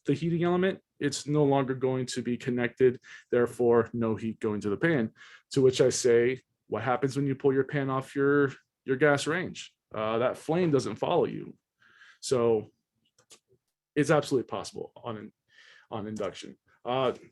heating element, it's no longer going to be connected, therefore no heat going to the pan. To which I say, what happens when you pull your pan off your gas range? That flame doesn't follow you. So it's absolutely possible on induction.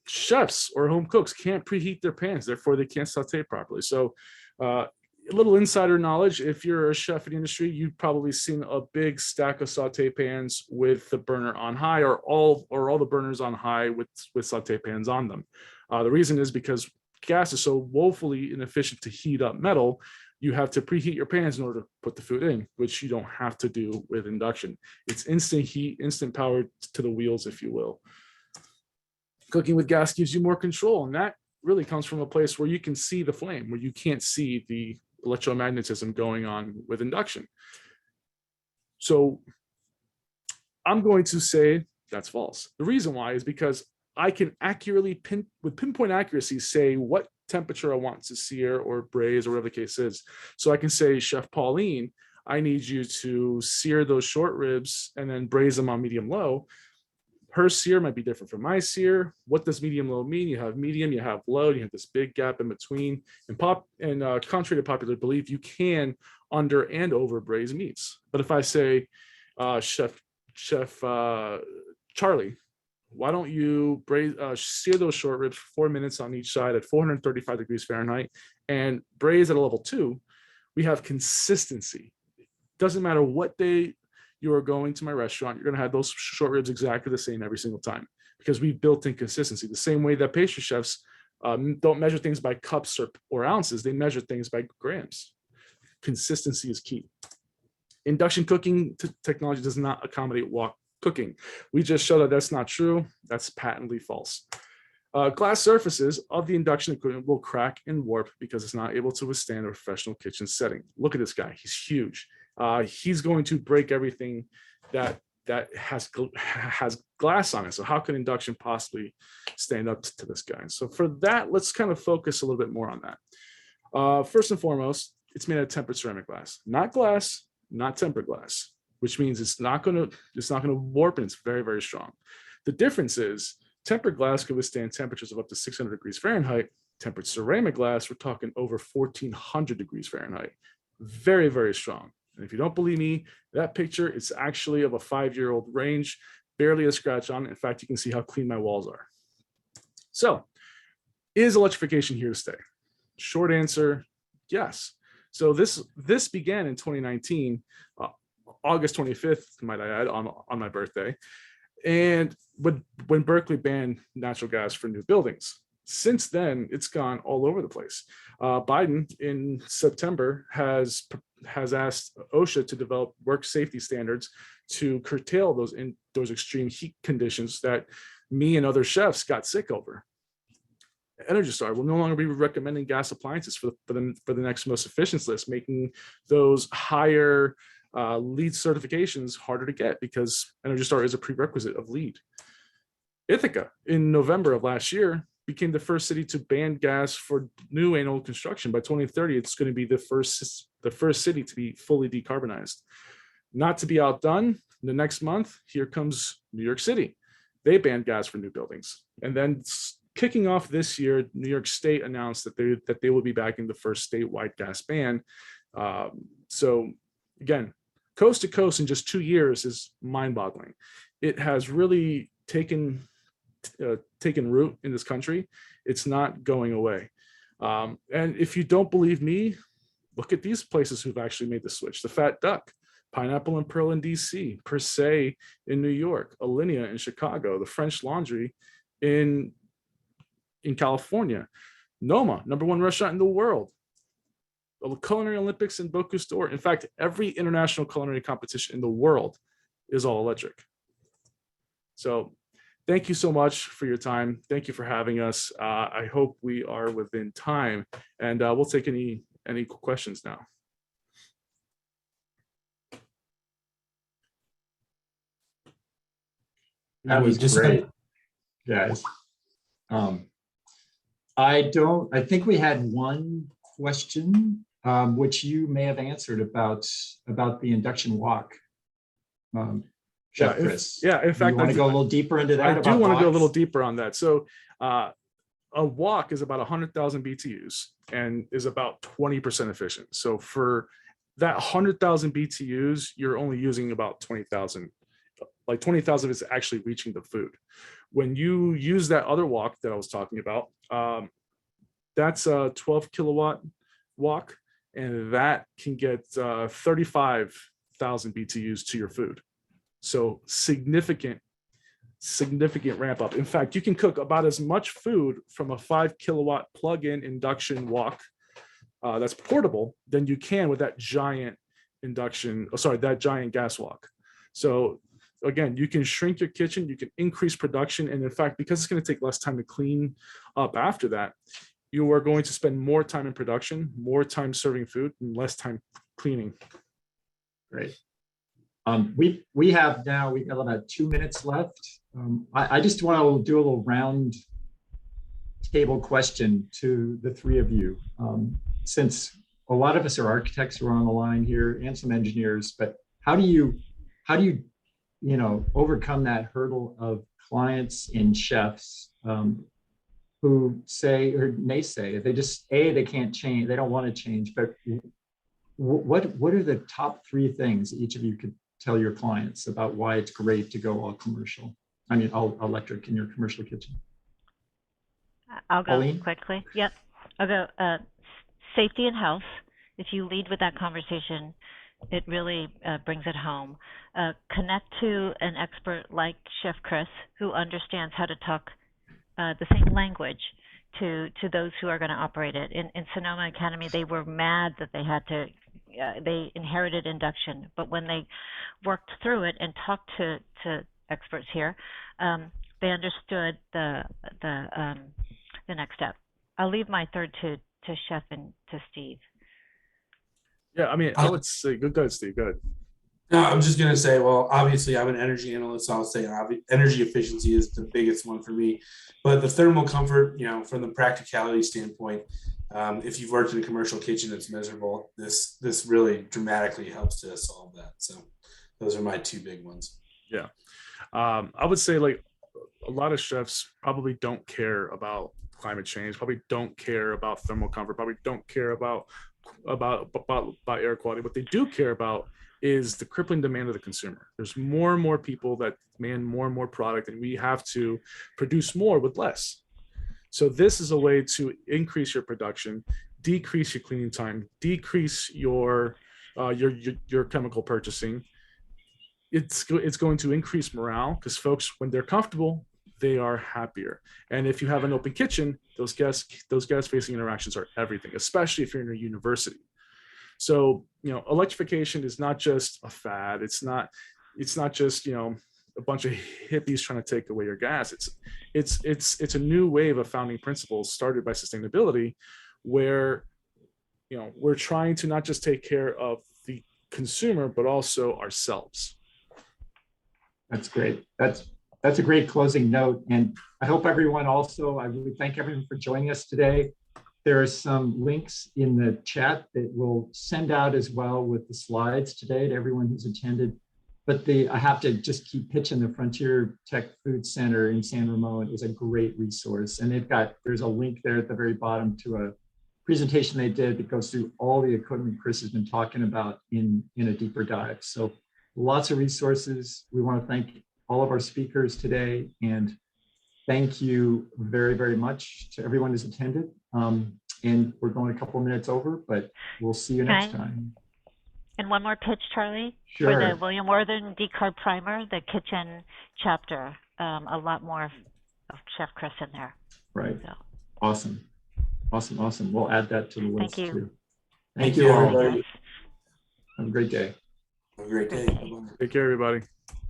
Chefs or home cooks can't preheat their pans, therefore they can't saute properly. So a little insider knowledge, if you're a chef in the industry, you've probably seen a big stack of saute pans with the burner on high, or all the burners on high with saute pans on them. The reason is because gas is so woefully inefficient to heat up metal. You have to preheat your pans in order to put the food in, which you don't have to do with induction. It's instant heat, instant power to the wheels, if you will. Cooking with gas gives you more control, and that really comes from a place where you can see the flame, where you can't see the electromagnetism going on with induction. So I'm going to say that's false. The reason why is because I can accurately with pinpoint accuracy say what temperature I want to sear or braise or whatever the case is. So I can say, Chef Pauline, I need you to sear those short ribs and then braise them on medium low. Her sear might be different from my sear. What does medium low mean? You have medium, you have low, you have this big gap in between. And contrary to popular belief, you can under and over braise meats. But if I say, Chef Charlie, why don't you sear those short ribs for 4 minutes on each side at 435 degrees Fahrenheit and braise at a level 2? We have consistency. Doesn't matter what day you are going to my restaurant, you're going to have those short ribs exactly the same every single time, because we've built in consistency. The same way that pastry chefs don't measure things by cups or ounces, they measure things by grams. Consistency is key. Induction cooking technology does not accommodate wok cooking. We just show that that's not true. That's patently false. Glass surfaces of the induction equipment will crack and warp because it's not able to withstand a professional kitchen setting. Look at this guy. He's huge. He's going to break everything that has glass on it. So how can induction possibly stand up to this guy? So for that, let's kind of focus a little bit more on that. First and foremost, it's made out of tempered ceramic glass, not tempered glass, which means it's not going to warp, and it's very, very strong. The difference is tempered glass can withstand temperatures of up to 600 degrees Fahrenheit. Tempered ceramic glass, we're talking over 1400 degrees Fahrenheit. Very, very strong. And if you don't believe me, that picture, it's actually of a 5-year-old range, barely a scratch on it. In fact, you can see how clean my walls are. So, is electrification here to stay? Short answer, yes. So this began in 2019, August 25th, might I add, on my birthday, and when Berkeley banned natural gas for new buildings. Since then, it's gone all over the place. Biden in September has asked OSHA to develop work safety standards to curtail those extreme heat conditions that me and other chefs got sick over. Energy Star will no longer be recommending gas appliances for the next most efficient list, making those higher LEED certifications harder to get because Energy Star is a prerequisite of LEED. Ithaca, in November of last year, became the first city to ban gas for new and old construction. By 2030, it's going to be the first city to be fully decarbonized. Not to be outdone, the next month, here comes New York City. They banned gas for new buildings. And then kicking off this year, New York State announced that they will be backing the first statewide gas ban. So again, coast to coast in just 2 years is mind-boggling. It has really taken root in this country. It's not going away. And if you don't believe me, look at these places who've actually made the switch. The Fat Duck, Pineapple and Pearl in DC, Per Se in New York, Alinea in Chicago, the French Laundry in California, Noma, #1 restaurant in the world, the Culinary Olympics in Bocuse d'Or. In fact, every international culinary competition in the world is all electric. So thank you so much for your time. Thank you for having us. I hope we are within time, and we'll take any questions now.
That was great, guys. I think we had one question, which you may have answered about the induction walk. Chef Chris.
In fact,
you want to go a little deeper into that?
I do want to go a little
walks?
deeper on that. So a walk is about 100,000 BTUs and is about 20% efficient. So for that 100,000 BTUs, you're only using about 20,000. Like 20,000 is actually reaching the food. When you use that other walk that I was talking about, that's a 12 kilowatt walk, and that can get 35,000 BTUs to your food. So significant ramp up. In fact, you can cook about as much food from a 5 kilowatt plug-in induction wok that's portable than you can with that giant that giant gas wok. So again, you can shrink your kitchen, you can increase production, and in fact, because it's going to take less time to clean up after that, you are going to spend more time in production, more time serving food, and less time cleaning.
Great. We have about 2 minutes left. I just want to do a little round table question to the three of you. Since a lot of us are architects who are on the line here and some engineers, but how do you overcome that hurdle of clients and chefs who say or naysay they can't change, they don't want to change, but what are the top three things that each of you could tell your clients about why it's great to go all commercial? I mean, all electric in your commercial kitchen.
I'll go
Pauline?
quickly. Yep. I'll go safety and health. If you lead with that conversation, it really brings it home. Connect to an expert like Chef Chris, who understands how to talk the same language to those who are going to operate it. In Sonoma Academy, they were mad that they had to, they inherited induction, but when they worked through it and talked to experts here, they understood the next step. I'll leave my third to Chef and to Steve.
Yeah, I mean, I would say, go ahead, Steve, go ahead.
No, I'm just going to say, well, obviously I'm an energy analyst, so I'll say energy efficiency is the biggest one for me. But the thermal comfort, from the practicality standpoint, if you've worked in a commercial kitchen that's miserable, this really dramatically helps to solve that. So those are my two big ones.
Yeah. I would say like a lot of chefs probably don't care about climate change, probably don't care about thermal comfort, probably don't care about air quality. What they do care about is the crippling demand of the consumer. There's more and more people that demand more and more product, and we have to produce more with less. So this is a way to increase your production, decrease your cleaning time, decrease your chemical purchasing. It's going to increase morale because folks, when they're comfortable, they are happier. And if you have an open kitchen, those guest-facing interactions are everything, especially if you're in a university. So, electrification is not just a fad. It's not just, a bunch of hippies trying to take away your gas. It's a new wave of founding principles started by sustainability, where, we're trying to not just take care of the consumer, but also ourselves.
That's great. That's a great closing note. And I hope everyone also, I really thank everyone for joining us today. There are some links in the chat that we'll send out as well with the slides today to everyone who's attended. But I have to just keep pitching the Frontier Tech Food Center in San Ramon is a great resource. And there's a link there at the very bottom to a presentation they did that goes through all the equipment Chris has been talking about in a deeper dive. So lots of resources. We want to thank all of our speakers today, and thank you very, very much to everyone who's attended. And we're going a couple of minutes over, but we'll see you next time.
And one more pitch, Charlie,
Sure.
for the William Worthen Decarb Primer, the kitchen chapter. A lot more of Chef Chris in there.
Right.
So.
Awesome. We'll add that to the list
Thank you.
too.
Thank
you
you,
all.
everybody.
Have a great day.
Have a great day.
Take care, everybody.